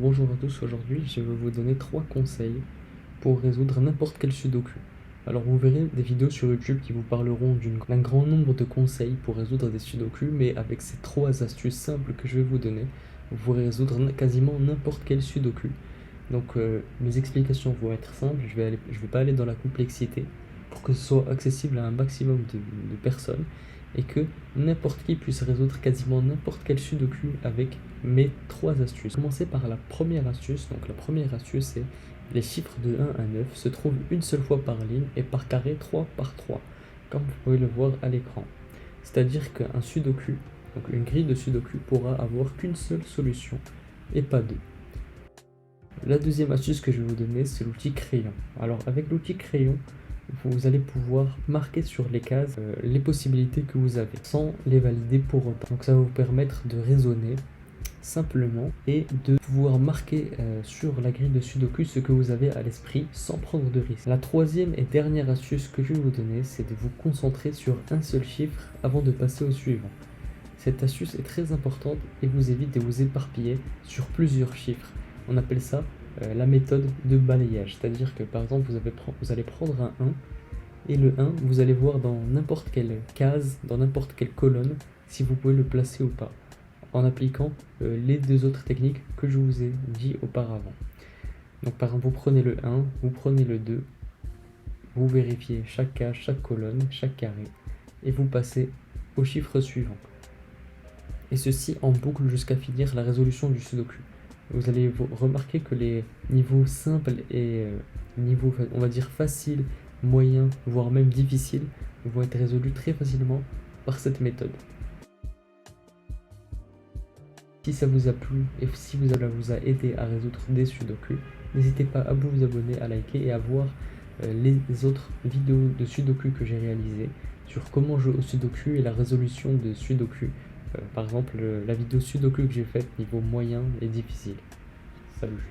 Bonjour à tous, aujourd'hui je vais vous donner 3 conseils pour résoudre n'importe quel sudoku. Alors vous verrez des vidéos sur YouTube qui vous parleront d'un grand nombre de conseils pour résoudre des sudoku, mais avec ces 3 astuces simples que je vais vous donner, vous pourrez résoudre quasiment n'importe quel sudoku. Donc mes explications vont être simples, je vais pas aller dans la complexité pour que ce soit accessible à un maximum de personnes et que n'importe qui puisse résoudre quasiment n'importe quel sudoku avec mes 3 astuces. Commencer par la première astuce. Donc la première astuce, c'est les chiffres de 1 à 9 se trouvent une seule fois par ligne et par carré 3 par 3, comme vous pouvez le voir à l'écran. C'est-à-dire qu'un sudoku, donc une grille de sudoku, pourra avoir qu'une seule solution et pas deux. La deuxième astuce que je vais vous donner, c'est l'outil crayon. Alors avec l'outil crayon, vous allez pouvoir marquer sur les cases les possibilités que vous avez sans les valider pour autant. Donc ça va vous permettre de raisonner simplement et de pouvoir marquer sur la grille de sudoku ce que vous avez à l'esprit sans prendre de risque. La troisième et dernière astuce que je vais vous donner, c'est de vous concentrer sur un seul chiffre avant de passer au suivant. Cette astuce est très importante et vous évite de vous éparpiller sur plusieurs chiffres. On appelle ça la méthode de balayage, c'est-à-dire que par exemple vous allez prendre un 1 et le 1 vous allez voir dans n'importe quelle case, dans n'importe quelle colonne si vous pouvez le placer ou pas, en appliquant les deux autres techniques que je vous ai dit auparavant. Donc par exemple vous prenez le 1, vous prenez le 2, vous vérifiez chaque case, chaque colonne, chaque carré et vous passez au chiffre suivant. Et ceci en boucle jusqu'à finir la résolution du sudoku. Vous allez remarquer que les niveaux simples et niveaux, on va dire, faciles, moyens, voire même difficiles, vont être résolus très facilement par cette méthode. Si ça vous a plu et si ça vous a aidé à résoudre des sudoku, n'hésitez pas à vous abonner, à liker et à voir les autres vidéos de sudoku que j'ai réalisées sur comment jouer au sudoku et la résolution de sudoku. Par exemple, la vidéo sudoku que j'ai faite niveau moyen et difficile. Salut!